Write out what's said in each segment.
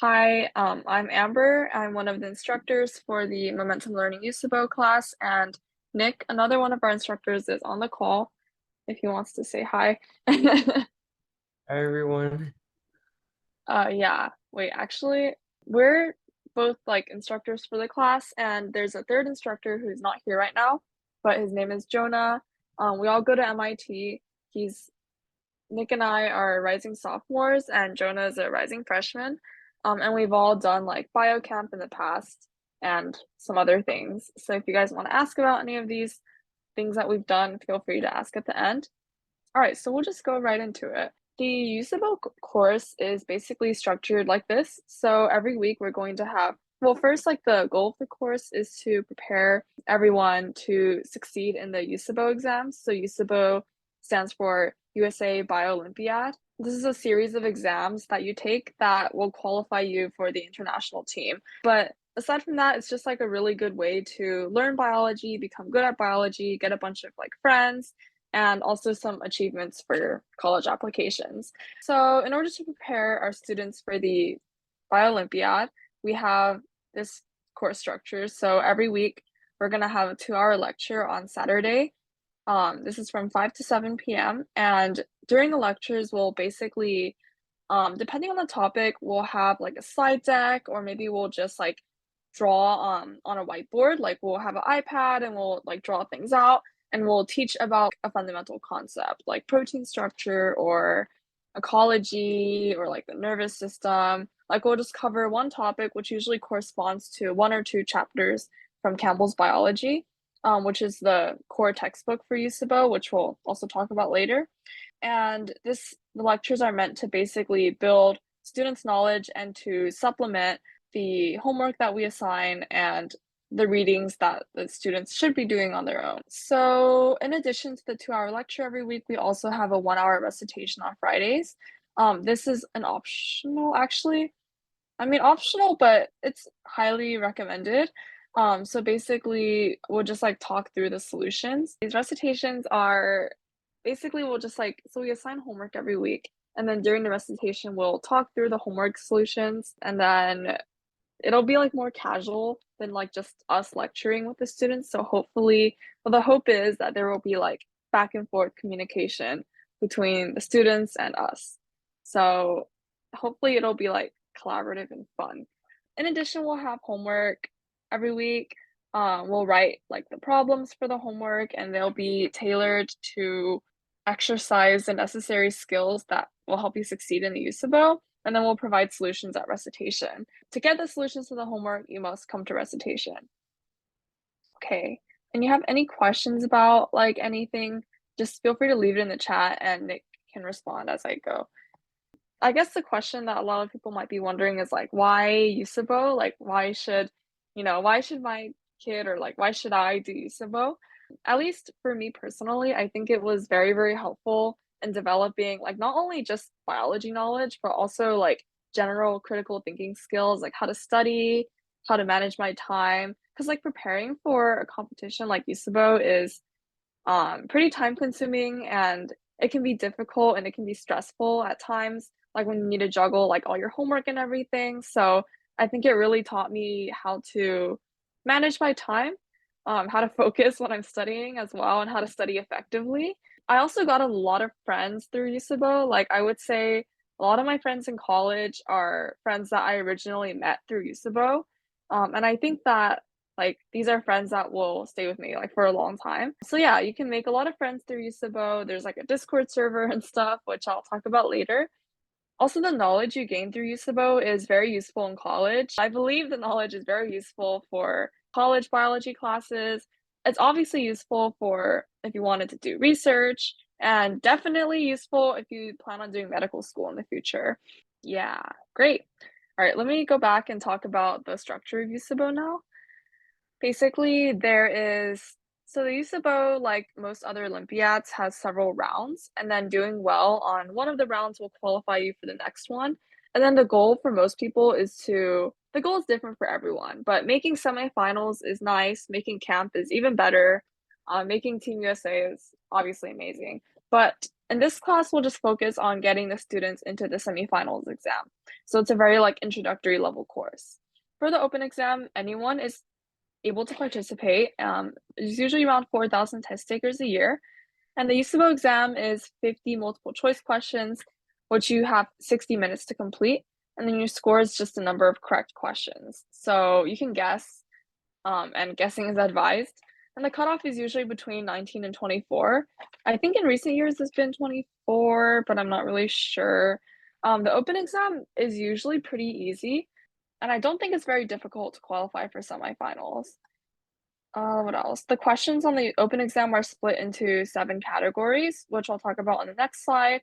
Hi, I'm Amber. I'm one of the instructors for the Momentum Learning USABO class, and Nick, another one of our instructors, is on the call if he wants to say hi. Hi everyone. Yeah, wait, actually, we're both like instructors for the class, and there's a third instructor who's not here right now, but his name is Jonah. We all go to MIT. He's Nick and I are rising sophomores, and Jonah is a rising freshman. And we've all done like biocamp in the past and some other things. So if you guys want to ask about any of these things that we've done, feel free to ask at the end. All right, so we'll just go right into it. The usable course is basically structured like this. So every week we're going to have, well, first, like the goal of the course is to prepare everyone to succeed in the USABO exams. So USABO stands for USA Bio Olympiad. This is a series of exams that you take that will qualify you for the international team. But aside from that, it's just like a really good way to learn biology, become good at biology, get a bunch of like friends, and also some achievements for college applications. So, in order to prepare our students for the Olympiad, we have this course structure. So, every week we're going to have a 2 hour lecture on Saturday. This is from 5 to 7 p.m. And during the lectures, we'll basically, depending on the topic, we'll have like a slide deck, or maybe we'll just like draw on a whiteboard. Like we'll have an iPad and we'll like draw things out, and we'll teach about a fundamental concept like protein structure or ecology or like the nervous system. Like we'll just cover one topic, which usually corresponds to 1 or 2 chapters from Campbell's Biology, which is the core textbook for USABO, which we'll also talk about later. And the lectures are meant to basically build students' knowledge and to supplement the homework that we assign and the readings that the students should be doing on their own. So, in addition to the 2 hour lecture every week, we also have a 1 hour recitation on Fridays. This is an optional, actually. I mean, optional, but it's highly recommended. So basically, we'll just like talk through the solutions. These recitations are basically we'll just like so we assign homework every week, and then during the recitation, we'll talk through the homework solutions, and then it'll be like more casual than like just us lecturing with the students. So hopefully, well, the hope is that there will be like back and forth communication between the students and us. So hopefully it'll be like collaborative and fun. In addition, we'll have homework every week. We'll write like the problems for the homework, and they'll be tailored to exercise the necessary skills that will help you succeed in the USABO. And then we'll provide solutions at recitation. To get the solutions to the homework, you must come to recitation. Okay. And you have any questions about like anything, just feel free to leave it in the chat and Nick can respond as I go. I guess the question that a lot of people might be wondering is like, why USABO? Like, why should my kid or like, why should I do USABO? At least for me personally, I think it was very, very helpful in developing like not only just biology knowledge, but also like general critical thinking skills, like how to study, how to manage my time. Because like preparing for a competition like USABO is pretty time consuming, and it can be difficult and it can be stressful at times, like when you need to juggle like all your homework and everything. So I think it really taught me how to manage my time, how to focus when I'm studying as well, and how to study effectively. I also got a lot of friends through USABO. Like I would say a lot of my friends in college are friends that I originally met through USABO. And I think that like these are friends that will stay with me like for a long time. So yeah, you can make a lot of friends through USABO. There's like a Discord server and stuff, which I'll talk about later. Also, the knowledge you gain through USABO is very useful in college. I believe the knowledge is very useful for college biology classes. It's obviously useful for if you wanted to do research, and definitely useful if you plan on doing medical school in the future. Yeah, great. All right, let me go back and talk about the structure of USABO now. Basically, so the USABO, like most other Olympiads, has several rounds, and then doing well on one of the rounds will qualify you for the next one. And then the goal for most people the goal is different for everyone, but making semifinals is nice, making camp is even better, making Team USA is obviously amazing. But In this class, we'll just focus on getting the students into the semifinals exam. So it's a very like introductory level course. For the open exam, anyone is able to participate. There's usually around 4,000 test takers a year. And the USABO exam is 50 multiple choice questions, which you have 60 minutes to complete. And then your score is just the number of correct questions. So you can guess, and guessing is advised. And the cutoff is usually between 19 and 24. I think in recent years it's been 24, but I'm not really sure. The open exam is usually pretty easy, and I don't think it's very difficult to qualify for semifinals. What else? The questions on the open exam are split into 7 categories, which I'll talk about on the next slide.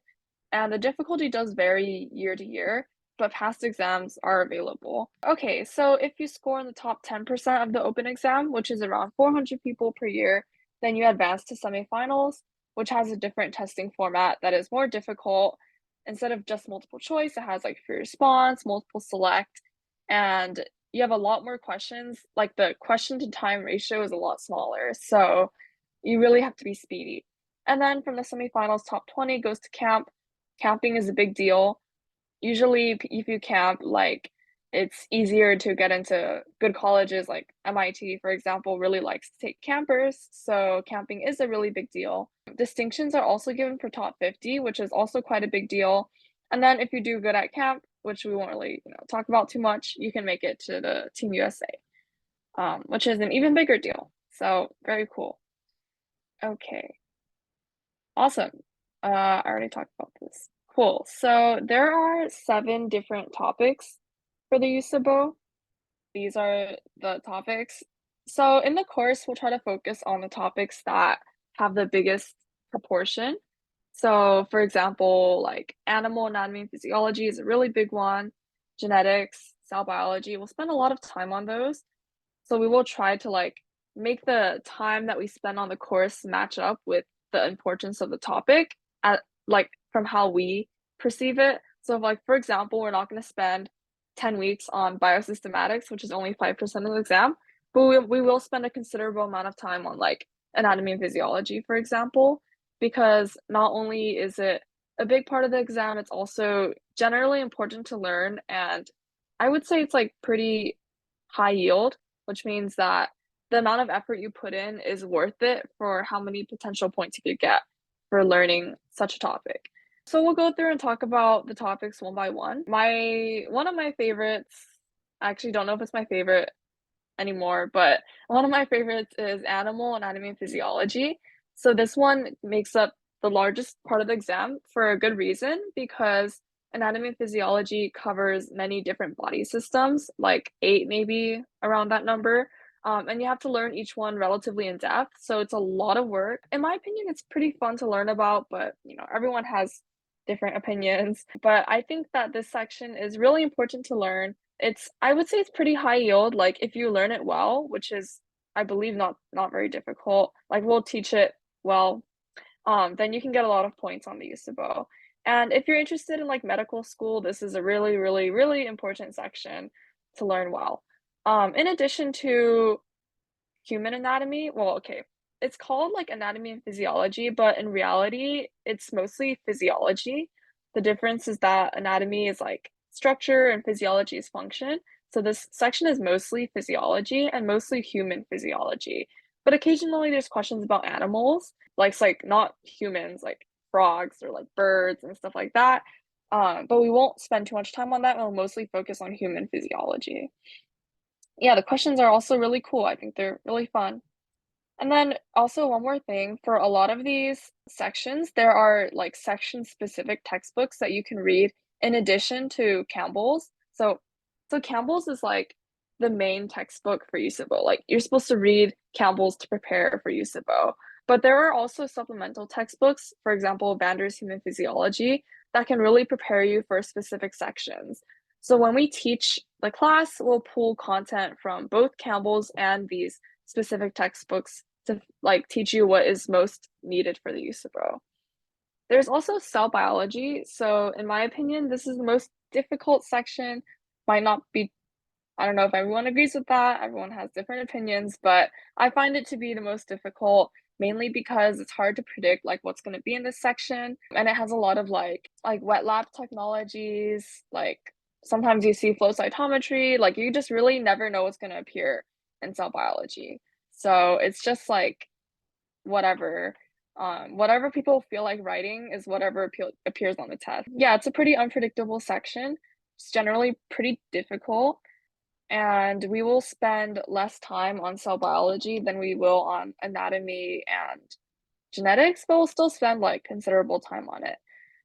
And the difficulty does vary year to year, but past exams are available. Okay, so if you score in the top 10% of the open exam, which is around 400 people per year, then you advance to semifinals, which has a different testing format that is more difficult. Instead of just multiple choice, it has like free response, multiple select, and you have a lot more questions. Like the question to time ratio is a lot smaller, so you really have to be speedy. And then from the semifinals, top 20 goes to camp. Camping is a big deal. Usually, if you camp, like it's easier to get into good colleges, like MIT, for example, really likes to take campers. So camping is a really big deal. Distinctions are also given for top 50, which is also quite a big deal. And then if you do good at camp, which we won't really, talk about too much, you can make it to the Team USA, which is an even bigger deal. So very cool. Okay, awesome. I already talked about this. Cool. So there are 7 different topics for the USABO. These are the topics. So in the course, we'll try to focus on the topics that have the biggest proportion. So for example, like animal anatomy and physiology is a really big one. Genetics, cell biology, we'll spend a lot of time on those. So we will try to like make the time that we spend on the course match up with the importance of the topic at like from how we perceive it. So if, like for example, we're not going to spend 10 weeks on biosystematics, which is only 5% of the exam, but we will spend a considerable amount of time on like anatomy and physiology, for example, because not only is it a big part of the exam, it's also generally important to learn. And I would say it's like pretty high yield, which means that the amount of effort you put in is worth it for how many potential points you could get for learning such a topic. So we'll go through and talk about the topics one by one. One of my favorites, I actually don't know if it's my favorite anymore, but one of my favorites is animal anatomy and physiology. So this one makes up the largest part of the exam for a good reason, because anatomy and physiology covers many different body systems, like 8 maybe around that number. And you have to learn each one relatively in depth. So it's a lot of work. In my opinion, it's pretty fun to learn about, but everyone has different opinions. But I think that this section is really important to learn. I would say it's pretty high yield. Like if you learn it well, which is I believe not very difficult, like we'll teach it well, then you can get a lot of points on the USABO. And if you're interested in like medical school, this is a really, really, really important section to learn well. In addition to human anatomy, well, okay, it's called like anatomy and physiology, but in reality, it's mostly physiology. The difference is that anatomy is like structure and physiology is function. So this section is mostly physiology and mostly human physiology. But occasionally there's questions about animals, like it's like not humans, like frogs or like birds and stuff like that. But we won't spend too much time on that. We'll mostly focus on human physiology. Yeah, the questions are also really cool. I think they're really fun. And then also one more thing, for a lot of these sections, there are like section specific textbooks that you can read in addition to Campbell's. So Campbell's is like the main textbook for USABO. Like you're supposed to read Campbell's to prepare for USABO. But there are also supplemental textbooks, for example, Vander's Human Physiology, that can really prepare you for specific sections. So when we teach the class, we'll pull content from both Campbell's and these specific textbooks to like teach you what is most needed for the USABO. There's also cell biology. So in my opinion, this is the most difficult section. Might not be, I don't know if everyone agrees with that. Everyone has different opinions, but I find it to be the most difficult mainly because it's hard to predict like what's going to be in this section, and it has a lot of like wet lab technologies, like sometimes you see flow cytometry, like you just really never know what's going to appear in cell biology. So it's just like whatever whatever people feel like writing is whatever appears on the test. Yeah, it's a pretty unpredictable section. It's generally pretty difficult, and we will spend less time on cell biology than we will on anatomy and genetics, but we'll still spend like considerable time on it.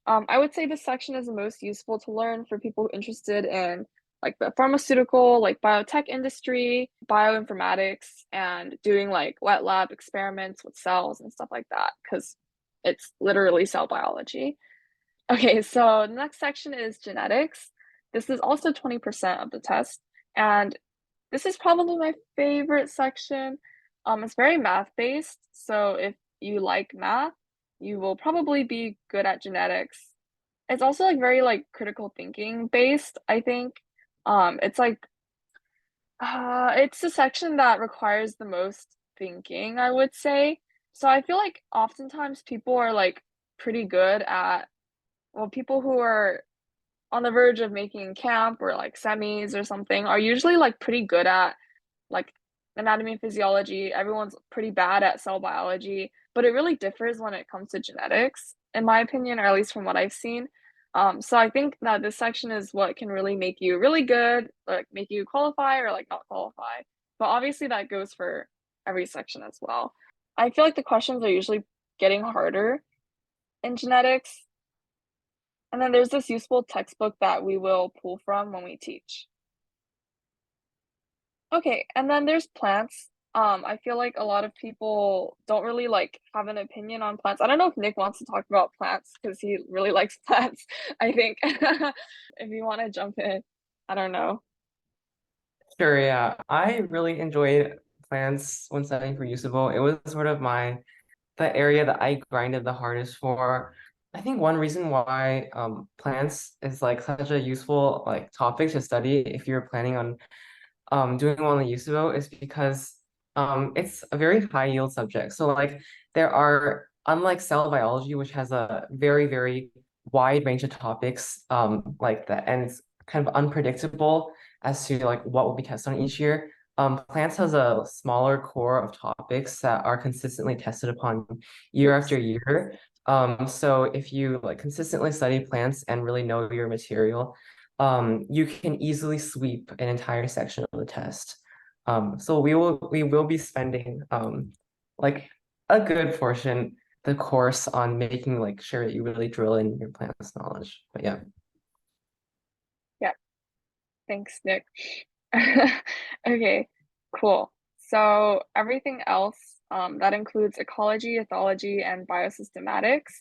I would say this section is the most useful to learn for people interested in like the pharmaceutical, like biotech industry, bioinformatics, and doing like wet lab experiments with cells and stuff like that, because it's literally cell biology. Okay, so the next section is genetics. This is also 20% of the test, and this is probably my favorite section. It's very math-based, so if you like math, you will probably be good at genetics. It's also like very like critical thinking based, I think. It's like it's a section that requires the most thinking, I would say. So I feel like oftentimes people are like pretty good at, well, people who are on the verge of making camp or like semis or something are usually like pretty good at like anatomy and physiology. Everyone's pretty bad at cell biology, but it really differs when it comes to genetics, in my opinion, or at least from what I've seen. So I think that this section is what can really make you really good, like make you qualify or like not qualify. But obviously that goes for every section as well. I feel like the questions are usually getting harder in genetics. And then there's this useful textbook that we will pull from when we teach. Okay, and then there's plants. I feel like a lot of people don't really like have an opinion on plants. I don't know if Nick wants to talk about plants because he really likes plants, I think. If you want to jump in, I don't know. Sure, yeah. I really enjoyed plants when studying for USABO. It was sort of the area that I grinded the hardest for. I think one reason why plants is like such a useful like topic to study if you're planning on doing well in the USABO is because it's a very high yield subject. So like there are, unlike cell biology, which has a very wide range of topics like that, and it's kind of unpredictable as to like what will be tested on each year. Plants has a smaller core of topics that are consistently tested upon year Oops. after year. So if you like consistently study plants and really know your material, you can easily sweep an entire section of the test. So we will be spending like a good portion the course on making like sure that you really drill in your plants knowledge. But yeah. Yeah, thanks, Nick. Okay, cool. So everything else, that includes ecology, ethology, and biosystematics.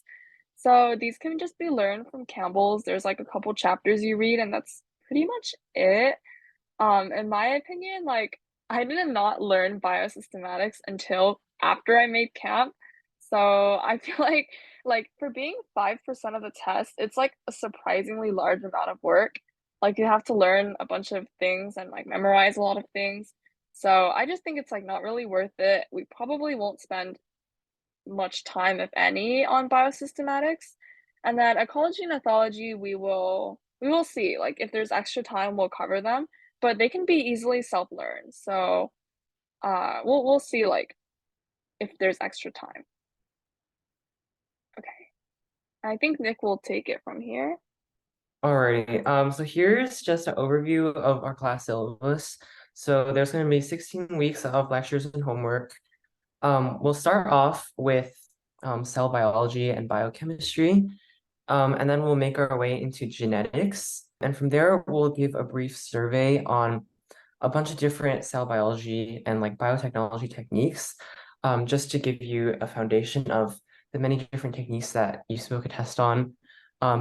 So these can just be learned from Campbell's. There's like a couple chapters you read, and that's pretty much it. In my opinion, like I did not learn biosystematics until after I made camp. So I feel like for being 5% of the test, it's like a surprisingly large amount of work. Like you have to learn a bunch of things and like memorize a lot of things. So I just think it's like not really worth it. We probably won't spend much time, if any, on biosystematics. And then ecology and ethology, we will see. Like if there's extra time, we'll cover them, but they can be easily self-learned. So we'll see like if there's extra time. Okay. I think Nick will take it from here. Alrighty. So here's just an overview of our class syllabus. So there's going to be 16 weeks of lectures and homework. We'll start off with cell biology and biochemistry. And then we'll make our way into genetics. And from there, we'll give a brief survey on a bunch of different cell biology and like biotechnology techniques, just to give you a foundation of the many different techniques that USPO could test on.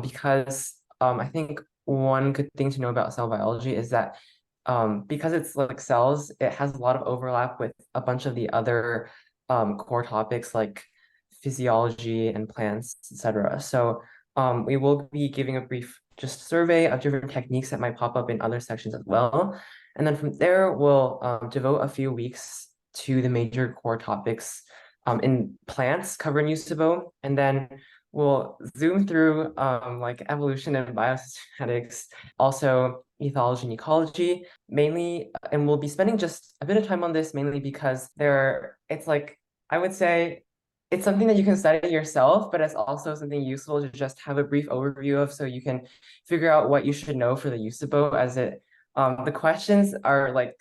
Because I think one good thing to know about cell biology is that because it's like cells, it has a lot of overlap with a bunch of the other core topics like physiology and plants, etc. So we will be giving a brief just survey of different techniques that might pop up in other sections as well. And then from there, we'll devote a few weeks to the major core topics in plants covered in USABO, and then we'll zoom through like evolution and biostatistics, also ethology and ecology, mainly, and we'll be spending just a bit of time on this mainly because it's like, I would say it's something that you can study yourself, but it's also something useful to just have a brief overview of so you can figure out what you should know for the USABO as the questions are like,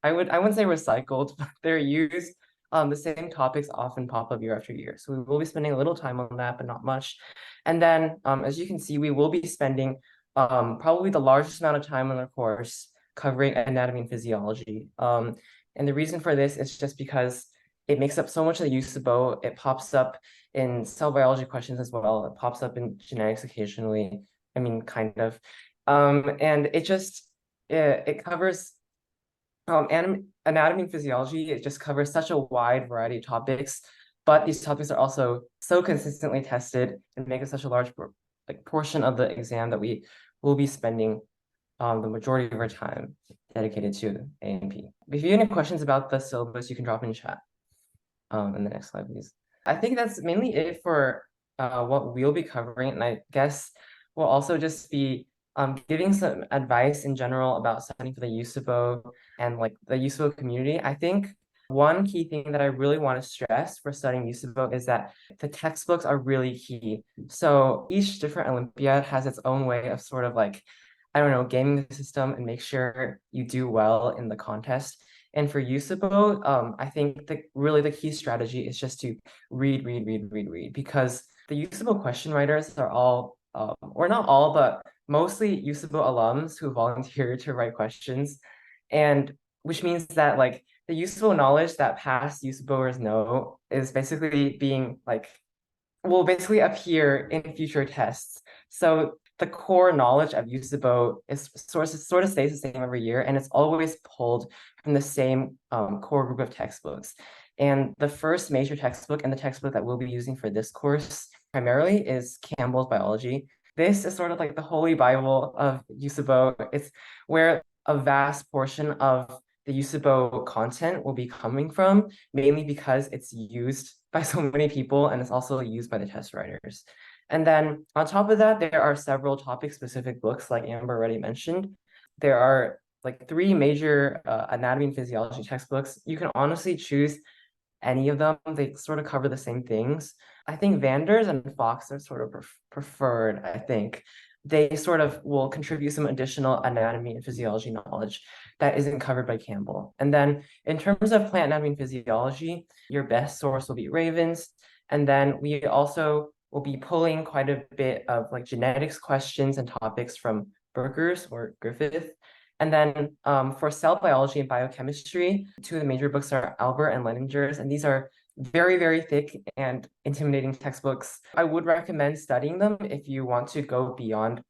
I wouldn't say recycled, but they're used the same topics often pop up year after year. So we will be spending a little time on that, but not much. And then, as you can see, we will be spending probably the largest amount of time on our course covering anatomy and physiology. And the reason for this is just because it makes up so much of the USABO. It pops up in cell biology questions as well. It pops up in genetics occasionally. I mean, kind of. And it covers anatomy and physiology. It just covers such a wide variety of topics, but these topics are also so consistently tested and make it such a large portion of the exam that we will be spending the majority of our time dedicated to A&P. If you have any questions about the syllabus, you can drop in chat. In the next slide, please. I think that's mainly it for what we'll be covering, and I guess we'll also just be giving some advice in general about studying for the USABO and like the USABO community. I think one key thing that I really want to stress for studying USABO is that the textbooks are really key. So each different Olympiad has its own way of sort of like, I don't know, gaming the system and make sure you do well in the contest. And for USABO, I think really the key strategy is just to read, because the USABO question writers are all, or not all, but mostly USABO alums who volunteer to write questions. And which means that like the useful knowledge that past USABOers know is basically being like, will basically appear in future tests. So the core knowledge of USABO is sort of stays the same every year, and it's always pulled from the same core group of textbooks. And the first major textbook and the textbook that we'll be using for this course primarily is Campbell's Biology. This is sort of like the holy Bible of USABO. It's where a vast portion of the USABO content will be coming from, mainly because it's used by so many people and it's also used by the test writers. And then on top of that, there are several topic-specific books, like Amber already mentioned. There are like 3 major anatomy and physiology textbooks. You can honestly choose any of them. They sort of cover the same things. I think Vanders and Fox are sort of preferred, I think. They sort of will contribute some additional anatomy and physiology knowledge that isn't covered by Campbell. And then in terms of plant anatomy and physiology, your best source will be Ravens. And then we also will be pulling quite a bit of like genetics questions and topics from Burgers or Griffith. And then for cell biology and biochemistry, 2 of the major books are Albert and Leininger's, and these are very, very thick and intimidating textbooks. I would recommend studying them if you want to go beyond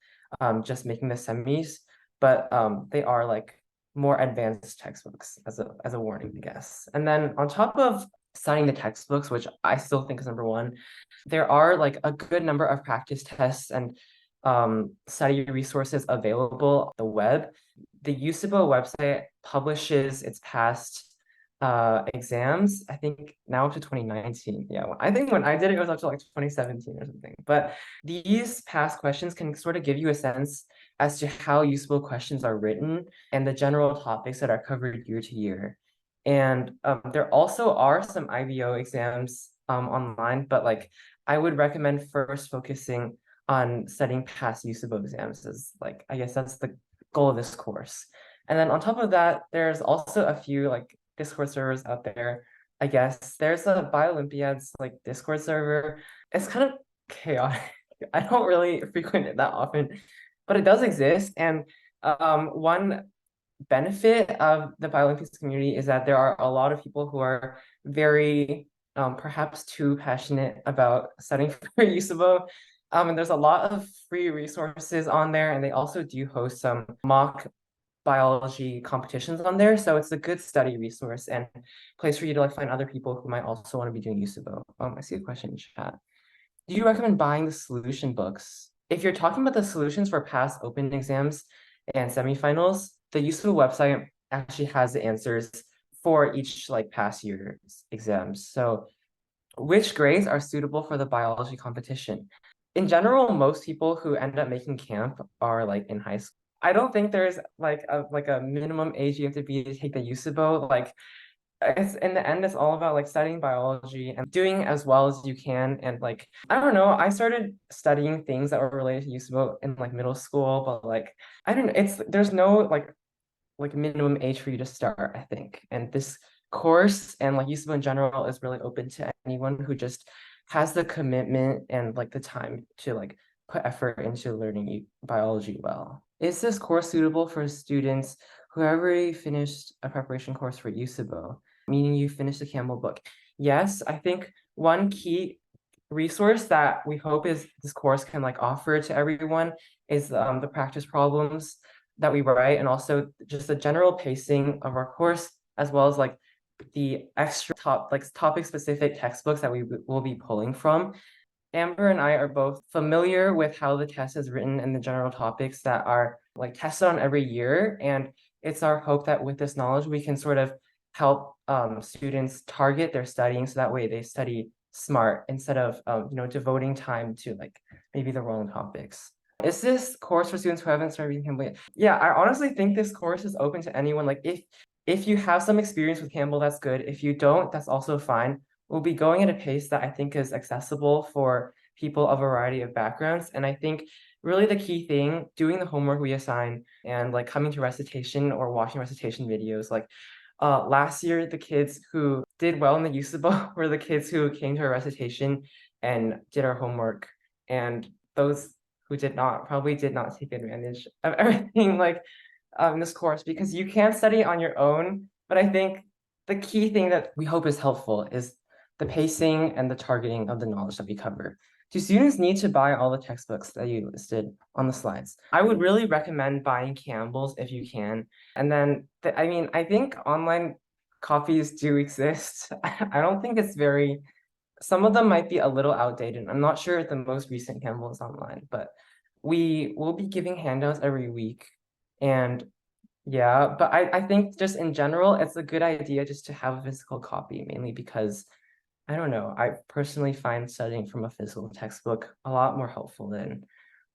just making the semis, but they are like more advanced textbooks as a warning, I guess. And then on top of studying the textbooks, which I still think is number 1, there are like a good number of practice tests and study resources available on the web. The USABO website publishes its past exams, I think now up to 2019. Yeah, I think when I did it, it was up to like 2017 or something. But these past questions can sort of give you a sense as to how USABO questions are written and the general topics that are covered year to year. And there also are some IBO exams online, but like I would recommend first focusing on studying past USABO exams as like, I guess that's the goal of this course. And then on top of that, there's also a few like Discord servers out there. I guess there's a Biolympiads like Discord server. It's kind of chaotic. I don't really frequent it that often, but it does exist. And one benefit of the Biolympics community is that there are a lot of people who are very perhaps too passionate about studying for USABO. And there's a lot of free resources on there, and they also do host some mock biology competitions on there. So it's a good study resource and place for you to like find other people who might also want to be doing USABO. I see a question in chat. Do you recommend buying the solution books? If you're talking about the solutions for past open exams and semifinals, the USABO website actually has the answers for each like past year's exams. So Which grades are suitable for the biology competition? In general, most people who end up making camp are like in high school. I don't think there's like a minimum age you have to be to take the USABO. Like it's in the end, it's all about like studying biology and doing as well as you can. And like I don't know, I started studying things that were related to USABO in like middle school, but like I don't know, it's there's no like minimum age for you to start, I think. And this course and like USABO in general is really open to anyone who just has the commitment and like the time to like put effort into learning biology well. Is this course suitable for students who have already finished a preparation course for USABO, meaning you finished the Campbell book? Yes, I think one key resource that we hope is this course can like offer to everyone is the practice problems that we write, and also just the general pacing of our course, as well as like the extra topic specific textbooks that we will be pulling from. Amber and I are both familiar with how the test is written and the general topics that are like tested on every year. And it's our hope that with this knowledge, we can sort of help students target their studying so that way they study smart instead of devoting time to like maybe the wrong topics. Is this course for students who haven't started reading Campbell yet? Yeah, I honestly think this course is open to anyone. Like if you have some experience with Campbell, that's good. If you don't, that's also fine. We'll be going at a pace that I think is accessible for people of a variety of backgrounds. And I think really the key thing, doing the homework we assign and like coming to recitation or watching recitation videos, like last year, the kids who did well in the USABO were the kids who came to our recitation and did our homework. And those who did not probably did not take advantage of everything like in this course because you can study on your own. But I think the key thing that we hope is helpful is the pacing and the targeting of the knowledge that we cover. Do students need to buy all the textbooks that you listed on the slides? I would really recommend buying Campbell's if you can. And then, I mean, I think online copies do exist. I don't think it's very, some of them might be a little outdated. I'm not sure if the most recent Campbell is online, but we will be giving handouts every week. And yeah, but I think just in general, it's a good idea just to have a physical copy, mainly because I don't know, I personally find studying from a physical textbook a lot more helpful than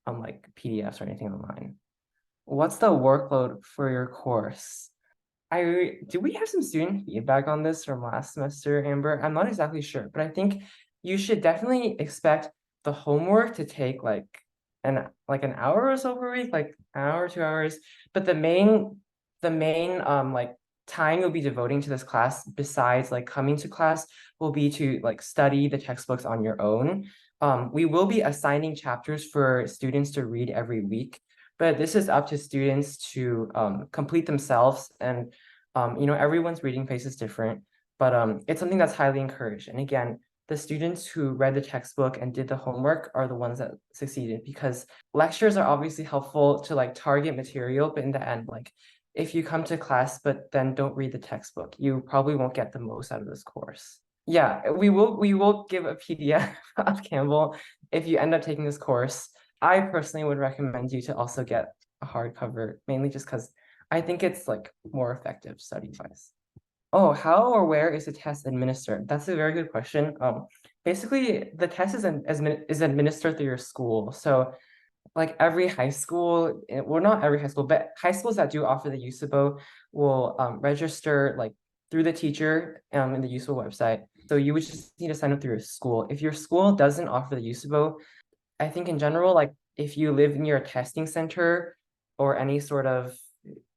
like PDFs or anything online. What's the workload for your course? Do we have some student feedback on this from last semester, Amber? I'm not exactly sure, but I think you should definitely expect the homework to take like an hour or so per week, like an hour, 2 hours. But the main like time you'll be devoting to this class, besides like coming to class, will be to like study the textbooks on your own. We will be assigning chapters for students to read every week, but this is up to students to complete themselves. And everyone's reading pace is different, but it's something that's highly encouraged. And again, the students who read the textbook and did the homework are the ones that succeeded, because lectures are obviously helpful to like target material, but in the end, like if you come to class but then don't read the textbook, you probably won't get the most out of this course. Yeah, we will give a PDF of Campbell if you end up taking this course. I personally would recommend you to also get a hardcover, mainly just because I think it's like more effective study-wise. Oh, how or where is the test administered? That's a very good question. Basically, the test is administered through your school. So like every high school, well, not every high school, but high schools that do offer the USABO will register like through the teacher in the USABO website. So you would just need to sign up through your school. If your school doesn't offer the USABO, I think in general, like if you live near a testing center or any sort of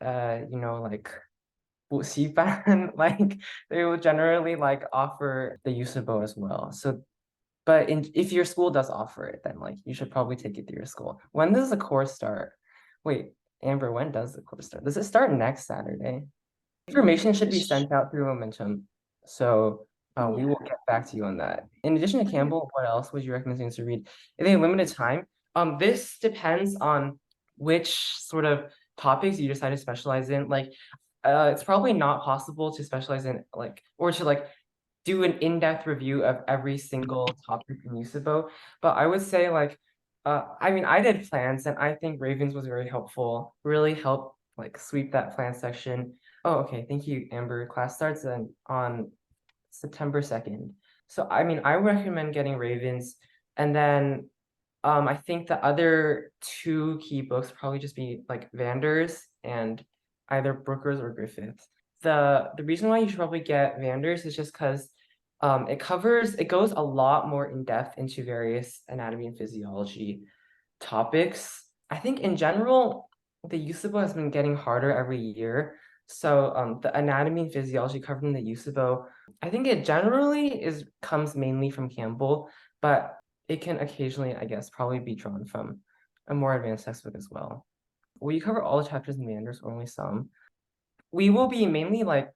like like they will generally like offer the USABO as well. So but if your school does offer it, then like you should probably take it through your school. When does the course start? Wait, Amber, when does the course start? Does it start next Saturday? Information should be Sh- sent out through Momentum. So we will Yeah. get back to you on that. In addition to Campbell, what else would you recommend students to read? In a limited time, this depends on which sort of topics you decide to specialize in. Like, it's probably not possible to specialize in like or to like do an in-depth review of every single topic in USABO, but I would say like, I mean, I did plans and I think Ravens was very helpful, really helped like sweep that plan section. Oh, okay, thank you, Amber. Class starts on September 2nd. So I mean, I recommend getting Ravens, and then I think the other two key books probably just be like Vander's and either Brooker's or Griffith's. The reason why you should probably get Vander's is just because it goes a lot more in depth into various anatomy and physiology topics. I think in general, the USABO has been getting harder every year. So the anatomy and physiology covered in the USABO, I think it generally comes mainly from Campbell, but it can occasionally, I guess, probably be drawn from a more advanced textbook as well. Will you cover all the chapters in Manders or only some? We will be mainly like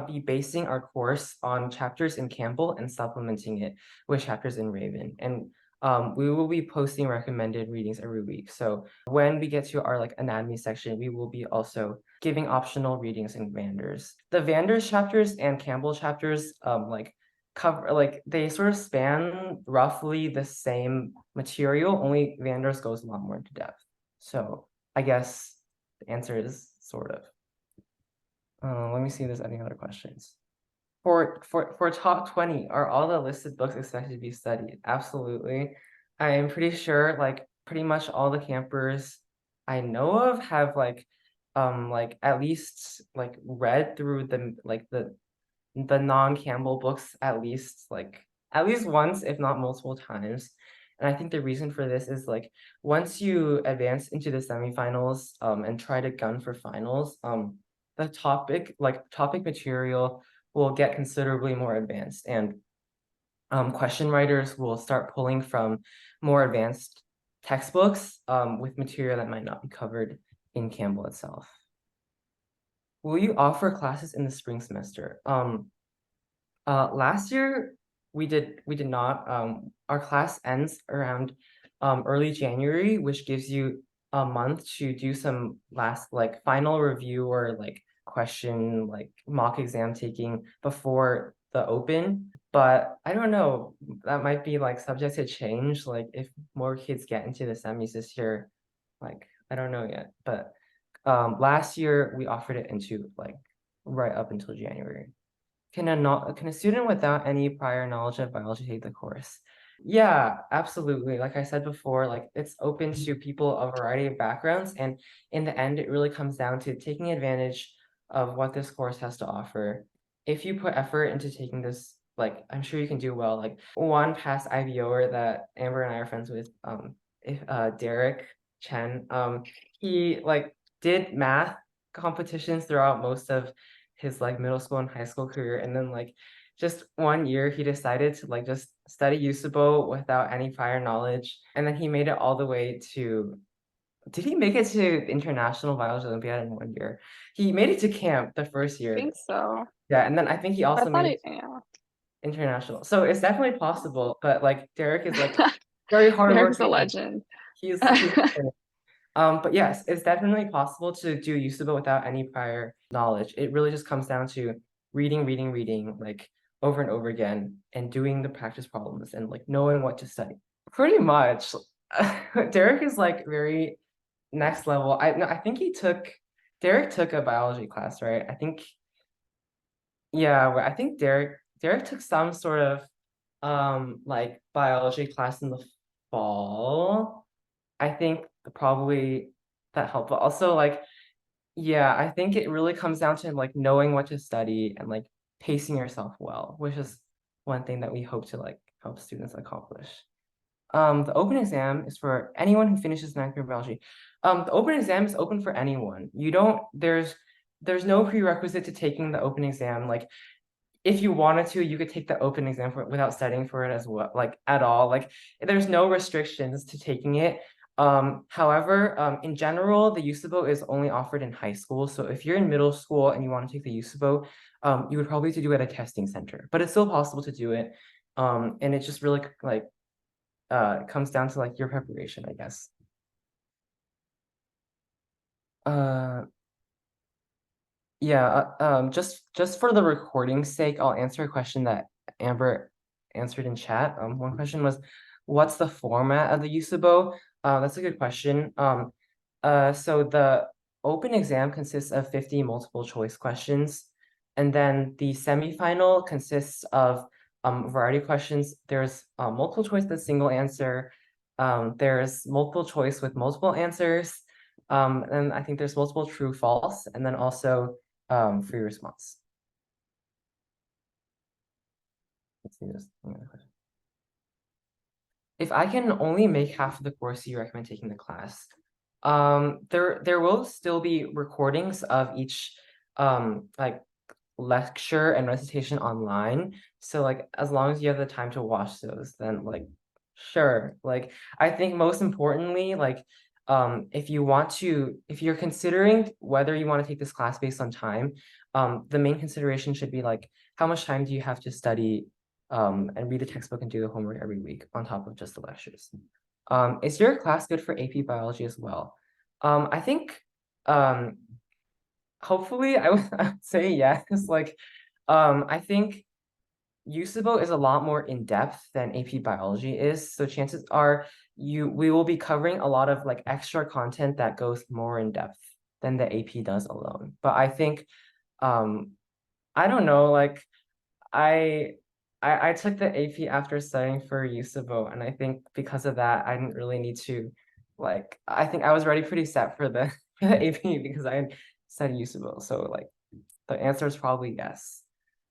be basing our course on chapters in Campbell and supplementing it with chapters in Raven. And we will be posting recommended readings every week. So when we get to our like anatomy section, we will be also giving optional readings in Vanders. The Vanders chapters and Campbell chapters like cover like they sort of span roughly the same material, only Vanders goes a lot more into depth. So I guess the answer is sort of. Let me see if there's any other questions. For top 20, are all the listed books expected to be studied? Absolutely. I am pretty sure like pretty much all the campers I know of have like at least like read through the non-Campbell books at least once, if not multiple times. And I think the reason for this is like once you advance into the semifinals and try to gun for finals, the topic material will get considerably more advanced, and question writers will start pulling from more advanced textbooks with material that might not be covered in Campbell itself. Will you offer classes in the spring semester? Last year we did not. Our class ends around early January, which gives you a month to do some last like final review or like question like mock exam taking before the open. But I don't know, that might be like subject to change. Like if more kids get into the semis this year, like I don't know yet. But last year we offered it into like right up until January. Can a student without any prior knowledge of biology take the course? Yeah, absolutely. Like I said before, like it's open to people of a variety of backgrounds, and in the end, it really comes down to taking advantage of what this course has to offer. If you put effort into taking this, like I'm sure you can do well. Like one past IVOer that Amber and I are friends with, Derek Chen, he like did math competitions throughout most of his like middle school and high school career, and then like just one year he decided to like just study USABO without any prior knowledge, and then he made it all the way to, did he make it to International Biology Olympiad in one year? He made it to camp the first I year. think so. Yeah, and then I think he I also thought made it it, yeah. international. So it's definitely possible, but like Derek is like very Derek's a hardworking. legend. He's but yes, it's definitely possible to do USABO without any prior knowledge. It really just comes down to reading, like over and over again, and doing the practice problems and like knowing what to study. Pretty much. Derek is like very next level. No, I think Derek took a biology class, right? I think, yeah, I think Derek took some sort of like biology class in the fall. I think probably that helped. But also like, yeah, I think it really comes down to like knowing what to study and like pacing yourself well, which is one thing that we hope to like help students accomplish. The open exam is for anyone who finishes ninth grade biology. The open exam is open for anyone. You don't, there's no prerequisite to taking the open exam. Like if you wanted to, you could take the open exam for it without studying for it as well, like at all. Like there's no restrictions to taking it. However, in general, the USABO is only offered in high school. So if you're in middle school and you want to take the USABO, you would probably have to do it at a testing center, but it's still possible to do it. And it just really like comes down to like your preparation, I guess. Uh, Yeah, just for the recording's sake, I'll answer a question that Amber answered in chat. One question was, what's the format of the USABO? That's a good question. So the open exam consists of 50 multiple choice questions, and then the semifinal consists of variety questions. There's multiple choice with a single answer. There's multiple choice with multiple answers. And I think there's multiple true, false, and then also free response. Let's see this. If I can only make half of the course, you recommend taking the class. There will still be recordings of each like lecture and recitation online. So like as long as you have the time to watch those, then like sure. Like I think most importantly, like if you're considering whether you want to take this class based on time, the main consideration should be like how much time do you have to study and read the textbook and do the homework every week on top of just the lectures. Is your class good for AP biology as well? I think hopefully I would say yes. Like I think USABO is a lot more in depth than AP biology is. So chances are we will be covering a lot of like extra content that goes more in depth than the AP does alone. But I think I don't know, like I I took the AP after studying for USABO, and I think because of that, I didn't really need to like I think I was already pretty set for the for the AP because I had studied USABO. So like the answer is probably yes.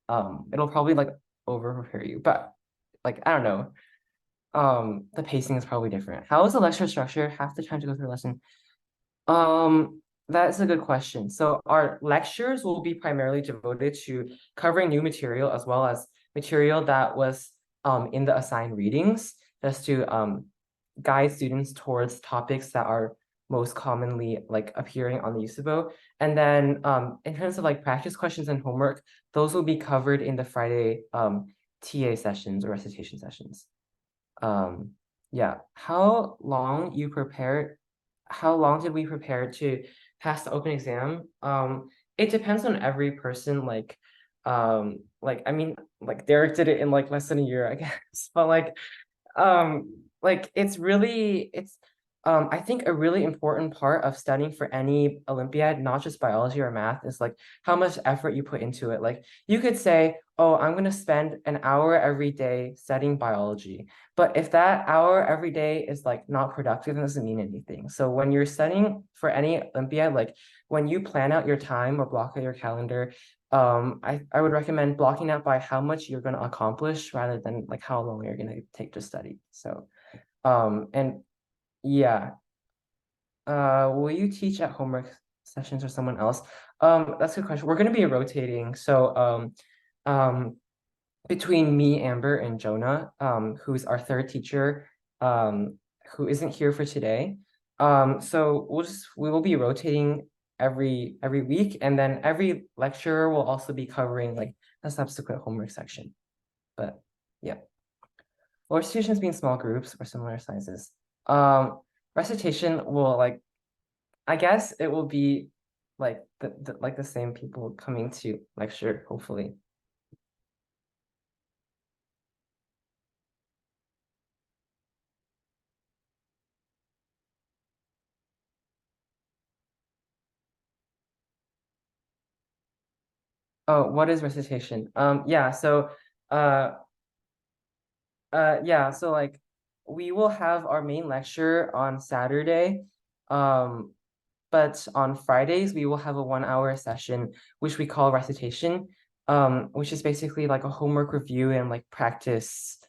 It'll probably like over prepare you, but like I don't know. The pacing is probably different. How is the lecture structure? Half the time to go through a lesson. That's a good question. So our lectures will be primarily devoted to covering new material as well as material that was in the assigned readings, just to guide students towards topics that are most commonly like appearing on the USABO. And then in terms of like practice questions and homework, those will be covered in the Friday TA sessions or recitation sessions. Um, yeah. How long did we prepare to pass the open exam? It depends on every person. Like I mean, like Derek did it in like less than a year, I guess. But like it's I think a really important part of studying for any Olympiad, not just biology or math, is like how much effort you put into it. Like you could say, oh, I'm gonna spend an hour every day studying biology. But if that hour every day is like not productive, it doesn't mean anything. So when you're studying for any Olympiad, like when you plan out your time or block out your calendar, I would recommend blocking out by how much you're going to accomplish rather than like how long you're going to take to study. So and yeah, will you teach at homework sessions or someone else? That's a good question. We're going to be rotating. So um between me, Amber, and Jonah, who's our third teacher, who isn't here for today. So we will be rotating every week, and then every lecturer will also be covering like a subsequent homework section. But yeah, or institutions being small groups or similar sizes. Recitation will like I guess it will be like the same people coming to lecture, hopefully. Oh, what is recitation? Yeah, so uh yeah, so like we will have our main lecture on Saturday. Um, but on Fridays we will have a 1 hour session which we call recitation, which is basically like a homework review and like practice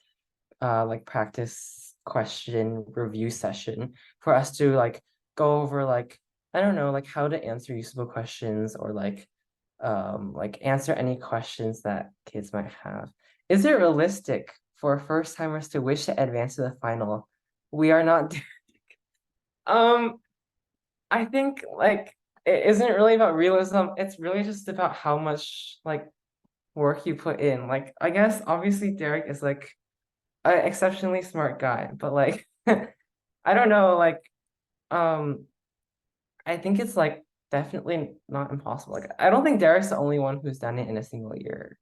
question review session for us to like go over like I don't know like how to answer usable questions or like answer any questions that kids might have. Is it realistic for first timers to wish to advance to the final? We are not um I think like it isn't really about realism. It's really just about how much like work you put in. Like I guess obviously Derek is like an exceptionally smart guy, but like I don't know, like um I think it's like definitely not impossible. Like I don't think Derek's the only one who's done it in a single year.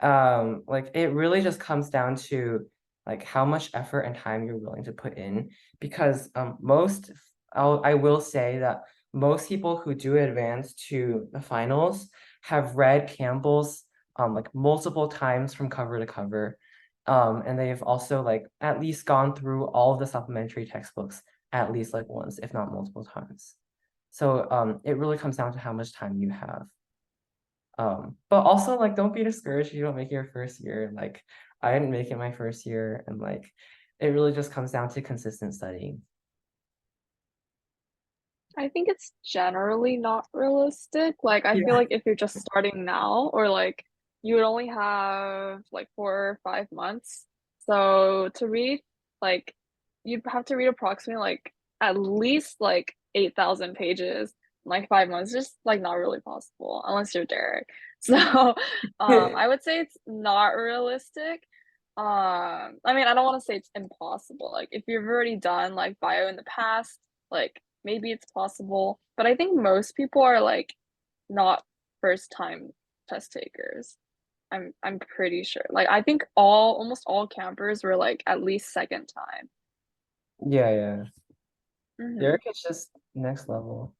Like it really just comes down to like how much effort and time you're willing to put in because I will say that most people who do advance to the finals have read Campbell's like multiple times from cover to cover. And they've also like at least gone through all of the supplementary textbooks at least like once, if not multiple times. So it really comes down to how much time you have. But also like don't be discouraged if you don't make it your first year. Like I didn't make it my first year, and like it really just comes down to consistent studying. I think it's generally not realistic. Like, I feel Yeah. like if you're just starting now, or like you would only have like 4 or 5 months. So to read, like, you'd have to read approximately like at least like 8,000 pages in like 5 months. Just like not really possible unless you're Derek. So, I would say it's not realistic. I mean, I don't want to say it's impossible. Like, if you've already done like bio in the past, like maybe it's possible, but I think most people are like not first time test takers. I'm pretty sure. Like I think almost all campers were like at least second time. Yeah, yeah. Hmm. Derek is just next level.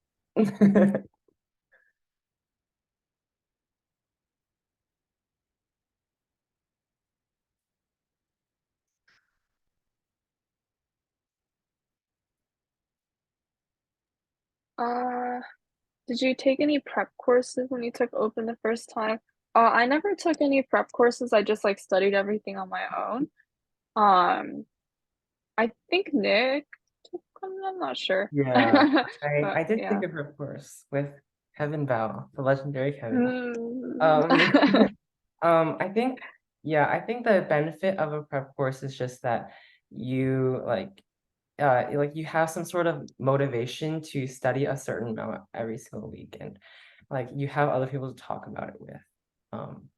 Uh, did you take any prep courses when you took open the first time? I never took any prep courses. I just like studied everything on my own. Um, I think Nick took them. I'm not sure. Yeah, I But did take yeah. a prep course with Kevin Bao, the legendary Kevin. Mm. Um, I think, yeah, I think the benefit of a prep course is just that you like you have some sort of motivation to study a certain amount every single week, and like you have other people to talk about it with. Um,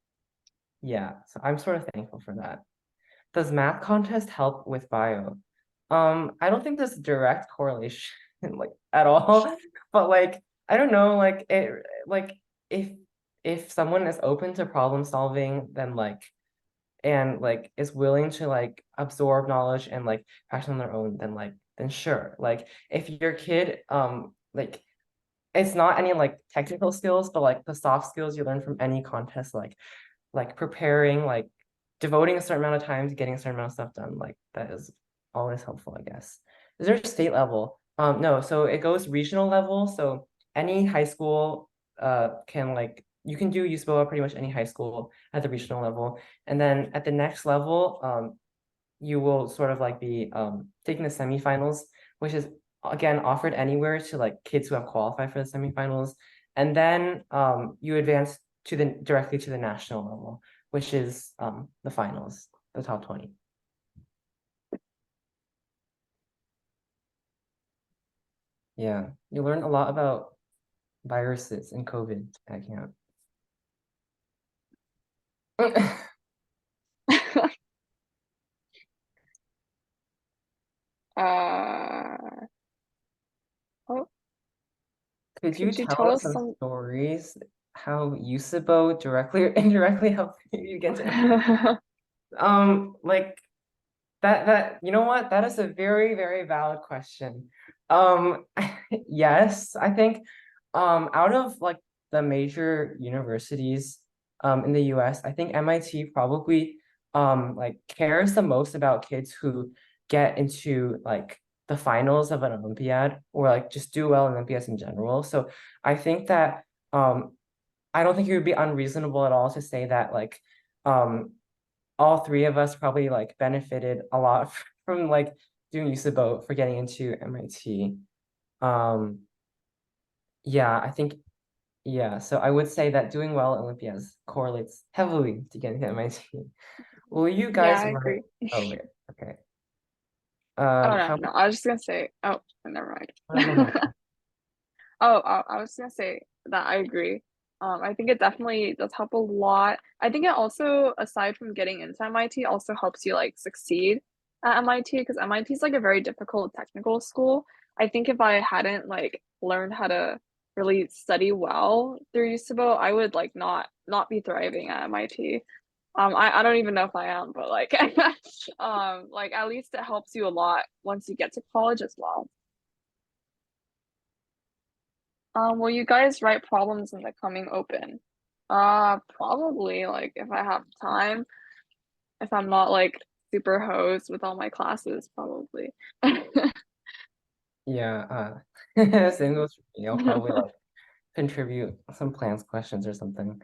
yeah, so I'm sort of thankful for that. Does math contest help with bio? I don't think there's a direct correlation like at all, but like I don't know, like it like if if someone is open to problem solving, then like and like is willing to like absorb knowledge and like practice on their own, then like then sure. Like if your kid like it's not any like technical skills, but like the soft skills you learn from any contest, like preparing, like devoting a certain amount of time to getting a certain amount of stuff done, like that is always helpful, I guess. Is there a state level? No, so it goes regional level. So any high school can like you can do USABO at pretty much any high school at the regional level. And then at the next level, you will sort of like be taking the semifinals, which is again offered anywhere to like kids who have qualified for the semifinals. And then you advance to the directly to the national level, which is the finals, the top 20. Yeah, you learn a lot about viruses and COVID at camp. Uh, oh, Could you could you tell tell us us some some? stories how USABO directly or indirectly helped you get to like that you know what? That is a very, very valid question. Um, yes, I think out of like the major universities in the US, I think MIT probably like cares the most about kids who get into like the finals of an Olympiad or like just do well in Olympiads in general. So I think that um I don't think it would be unreasonable at all to say that like um all three of us probably like benefited a lot from like doing USABO for getting into MIT. Um, yeah, I think yeah. So I would say that doing well at Olympiads correlates heavily to getting to MIT. Will you Yeah, guys I write? agree. Oh wait, okay. Oh no, How? no, I was just gonna say. Oh, never Go ahead. mind. Oh, I was gonna say that I agree. I think it definitely does help a lot. I think it also, aside from getting into MIT, also helps you like succeed at MIT because MIT is like a very difficult technical school. I think if I hadn't like learned how to really study well through USABO, I would like not be thriving at MIT. I don't even know if I am, but like like at least it helps you a lot once you get to college as well. Will you guys write problems in the coming open? Probably like if I have time, if I'm not like super hosed with all my classes, probably. Yeah, same goes for me. I'll probably like contribute some plans questions or something.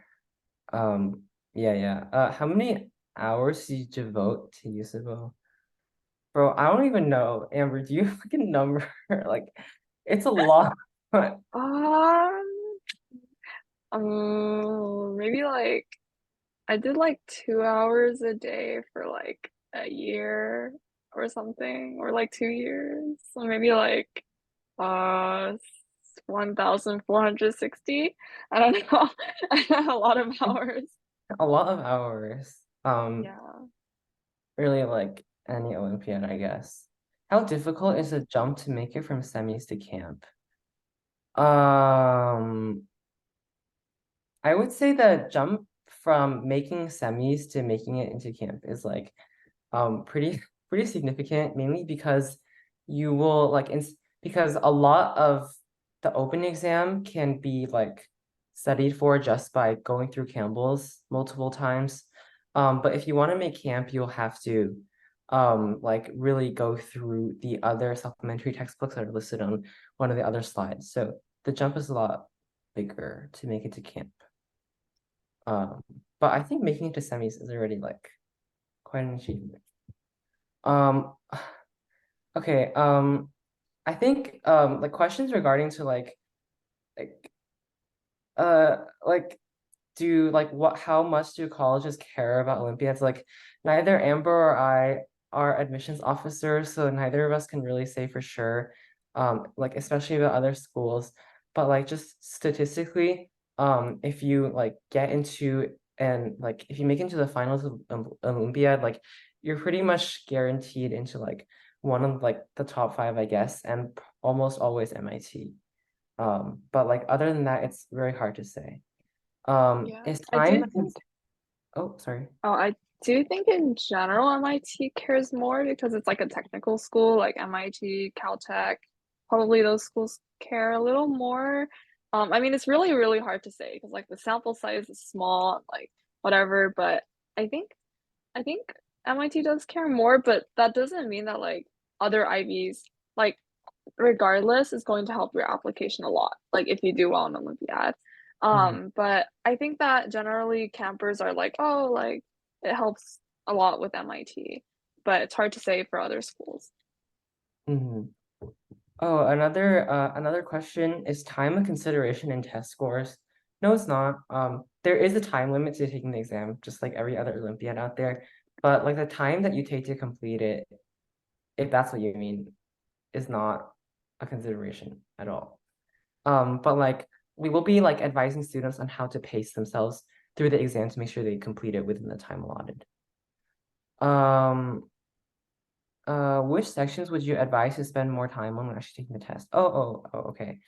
Yeah. How many hours do you devote to USABO? Bro, I don't even know. Amber, do you have like a number? Like, it's a lot. Um, maybe like I did like 2 hours a day for like a year or something, or like 2 years. So maybe like uh 1,460. I don't know. I have a lot of hours. A lot of hours. Yeah. Really like any Olympiad, I guess. How difficult is the jump to make it from semis to camp? Um, I would say the jump from making semis to making it into camp is like pretty pretty significant, mainly because you will like because a lot of the open exam can be like studied for just by going through Campbell's multiple times. But if you want to make camp, you'll have to like really go through the other supplementary textbooks that are listed on one of the other slides. So the jump is a lot bigger to make it to camp. Um, but I think making it to semis is already like quite an achievement. Um, okay, I think like questions regarding to like uh like do like what how much do colleges care about Olympiads? Like neither Amber or I are admissions officers, so neither of us can really say for sure, like especially about other schools. But like just statistically, if you like get into and like if you make it into the finals of Olympiad, like you're pretty much guaranteed into like one of like the top five, I guess, and almost always MIT. But like other than that, it's very hard to say. Yeah. Is I do time think oh sorry. I do think in general MIT cares more because it's like a technical school, like MIT, Caltech, probably those schools care a little more. I mean, it's really, really hard to say because like the sample size is small, like whatever, but I think I think MIT does care more, but that doesn't mean that like other IVs, like regardless, is going to help your application a lot. Like if you do well in Olympiad. Mhm, But I think that generally campers are like, oh, like it helps a lot with MIT, but it's hard to say for other schools. mhm. Oh, another question, is time a consideration in test scores? No, it's not. There is a time limit to taking the exam, just like every other Olympiad out there. But like the time that you take to complete it, if that's what you mean, is not a consideration at all. But like we will be like advising students on how to pace themselves through the exam to make sure they complete it within the time allotted. Um, which sections would you advise to spend more time on when actually taking the test? Okay.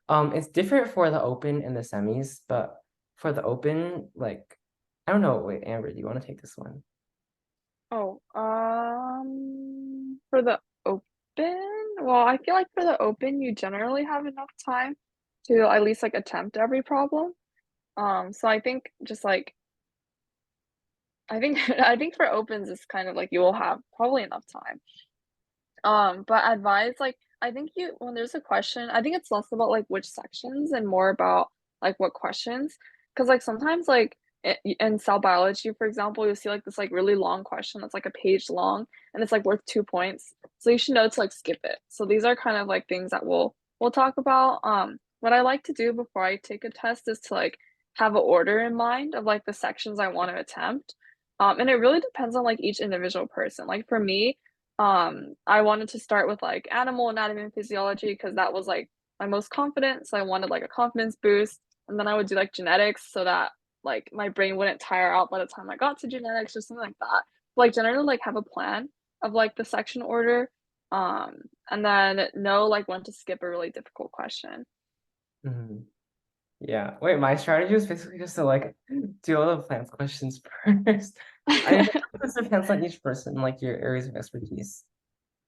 It's different for the open and the semis, but for the open, like, I don't know. Wait, Amber, do you want to take this one? Oh, for the open, well, I feel like for the open, you generally have enough time to at least like attempt every problem. So I think just like I think I think for opens it's kind of like you will have probably enough time. But advice, like I think you when there's a question, I think it's less about like which sections and more about like what questions. Because like sometimes like in cell biology, for example, you'll see like this like really long question that's like a page long and it's like worth 2 points. So you should know to like skip it. So these are kind of like things that we'll talk about. What I like to do before I take a test is to like have an order in mind of like the sections I want to attempt. And it really depends on like each individual person. Like for me, I wanted to start with like animal anatomy and physiology because that was like my most confident. So I wanted like a confidence boost. And then I would do like genetics so that like my brain wouldn't tire out by the time I got to genetics or something like that. Like generally like have a plan of like the section order. And then know like when to skip a really difficult question. Mhm. Yeah. Wait, my strategy was basically just to like do all the plans questions first. I mean, this depends on each person, like your areas of expertise.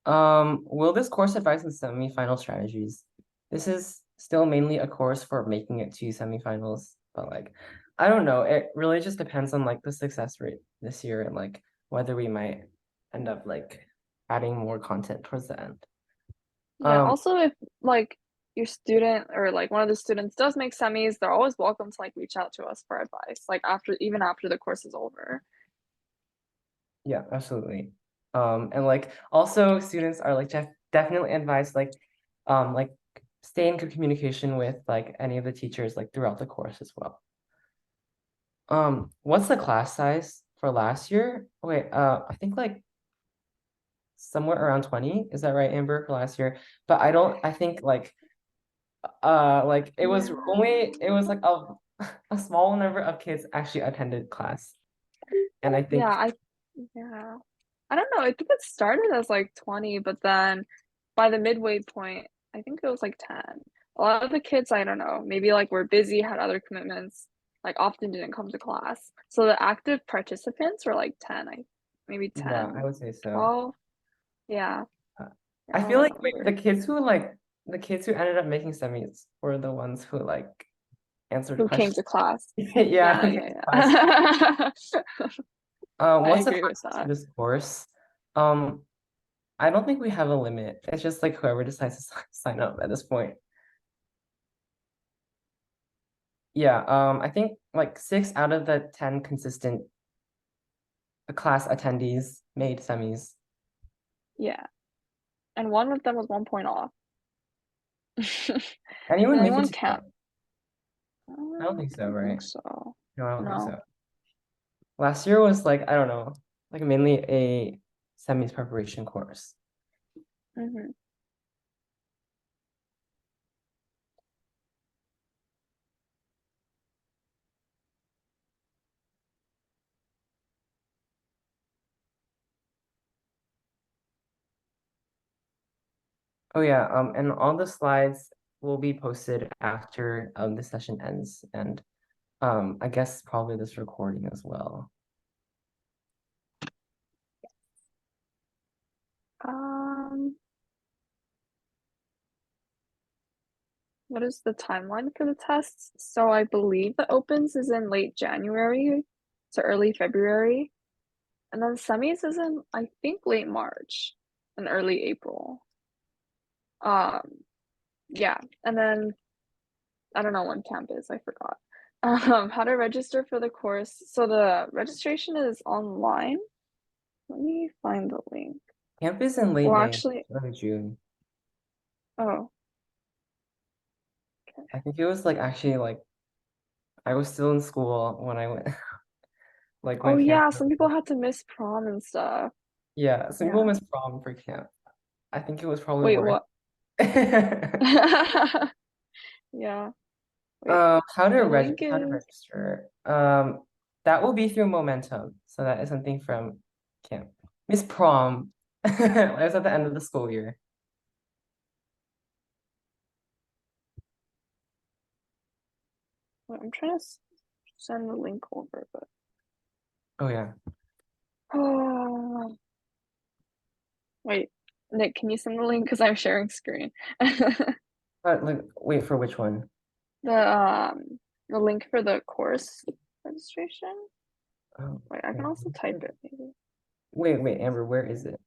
Will this course advise on semi-final strategies? This is still mainly a course for making it to semifinals, but like I don't know. It really just depends on like the success rate this year and like whether we might end up like adding more content towards the end. Yeah, Um, also if like your student or like one of the students does make semis, they're always welcome to like reach out to us for advice, like after even after the course is over. yeah, absolutely. And like also students are like definitely advised like stay in good communication with like any of the teachers like throughout the course as well. What's the class size for last year? Wait, I think like somewhere around 20. Is that right, Amber, for last year? But I think like Yeah. it was like a small number of kids actually attended class. And I Yeah, think yeah. I don't know. I think it started as like 20, but then by the midway point, I think it was like 10. A lot of the kids, I don't know, maybe like were busy, had other commitments, like often didn't come to class. So the active participants were like 10, maybe yeah, I 10, would say so. 12. Yeah, Uh, I around feel that like wait, number. the kids who ended up making semis were the ones who like answered Who came questions. to class. Yeah, Yeah, who came yeah, to class. yeah. I What's the agree time with to that. this course? Um, I don't think we have a limit. It's just like whoever decides to sign up at this point. Yeah, I think like 6 out of the 10 consistent class attendees made semis. Yeah. And one of them was 1 point off. Anyone And then make it one to camp? can't. I don't I think so, don't think right? so. No, I don't think No. so. Last year was like, I don't know, like mainly a semis preparation course. Hmm. Oh yeah, and all the slides will be posted after the session ends, and I guess probably this recording as well. Um, what is the timeline for the tests? So I believe the opens is in late January to early February. And then semis is in, I think, late March and early April. Um, yeah. And then I don't know when camp is, I forgot. How to register for the course. So the registration is online. Let me find the link. Camp is in late Well, May, actually, early June. oh, I think it was like actually like I was still in school when I went like oh when camp yeah, some people started. had to miss prom and stuff. Yeah, some people Yeah. missed prom for camp. I think it was probably Wait, worth. what? Yeah. Wait, How to the link how to is, register? That will be through Momentum. So that is something from camp. Miss Prom. It was at the end of the school year. wait, I'm trying to send the link over, but Oh yeah. oh, wait, Nick, can you send the link? Because I'm sharing screen. Like wait for which one? The the link for the course registration. Oh, Wait, I can also type it maybe. wait, Amber, where is it?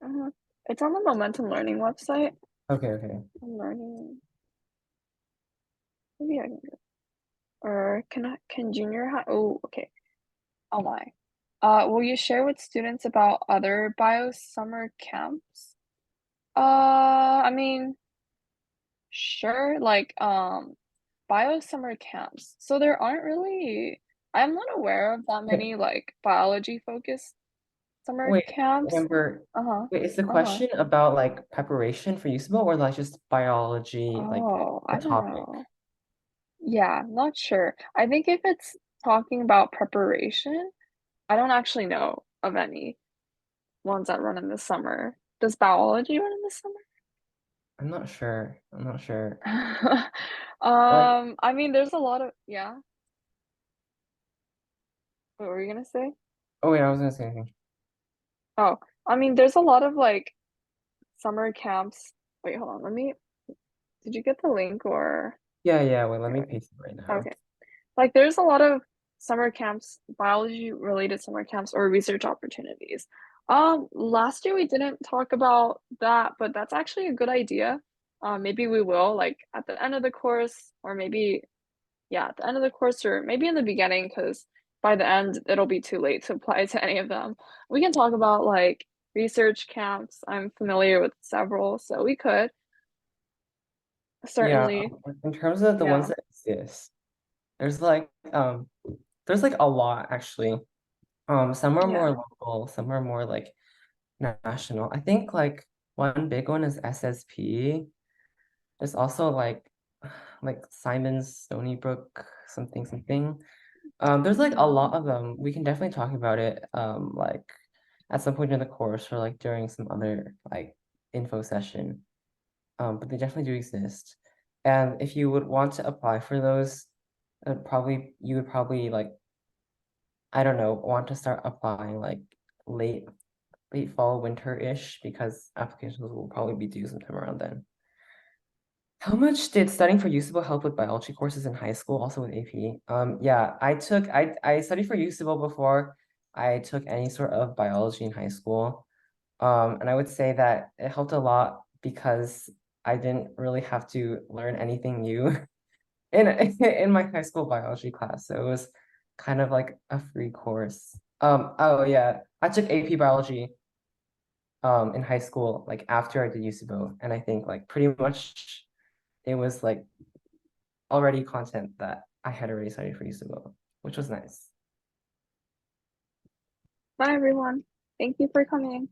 Uh, it's on the Momentum Learning website. Okay, okay. I'm learning. Maybe I can go. Or can junior high? Oh, okay. Oh my. Will you share with students about other bio summer camps? I mean, sure, like bio summer camps. So there aren't really, I'm not aware of that many like biology focused summer Wait, camps. Amber, Uh-huh. wait, is the Uh-huh. question about like preparation for USABO or like just biology, like Oh, the I don't topic? know. Yeah, not sure. I think if it's talking about preparation, I don't actually know of any ones that run in the summer. Does biology run in the summer? I'm not sure. I'm not sure. Like, I mean, there's a lot of, yeah. What were you gonna say? oh wait, I was gonna say anything. Oh, I mean, there's a lot of like summer camps. Wait, hold on. Did you get the link or? Yeah, yeah, wait, let Here, me wait. paste it right now. Okay. Like, there's a lot of summer camps, biology related summer camps or research opportunities. Last year we didn't talk about that, but that's actually a good idea. Maybe we will like at the end of the course, or maybe yeah, at the end of the course, or maybe in the beginning, because by the end it'll be too late to apply to any of them. We can talk about like research camps. I'm familiar with several, so we could Yeah, certainly, in terms of the ones yeah, that exist, there's there's like a lot actually. Some are more yeah. local, some are more like national. I think like one big one is SSP. There's also like Simon's Stony Brook something something. There's like a lot of them. We can definitely talk about it like at some point in the course or like during some other like info session. But they definitely do exist. And if you would want to apply for those, probably you would probably like I don't know, want to start applying like late late fall, winter-ish because applications will probably be due sometime around then. How much did studying for USABO help with biology courses in high school, also with AP? Yeah, I studied for USABO before I took any sort of biology in high school. And I would say that it helped a lot because I didn't really have to learn anything new in in my high school biology class. So it was kind of like a free course. Oh yeah, I took AP biology in high school, like after I did USABO, and I think like pretty much it was like already content that I had already studied for USABO, which was nice. Bye everyone. Thank you for coming.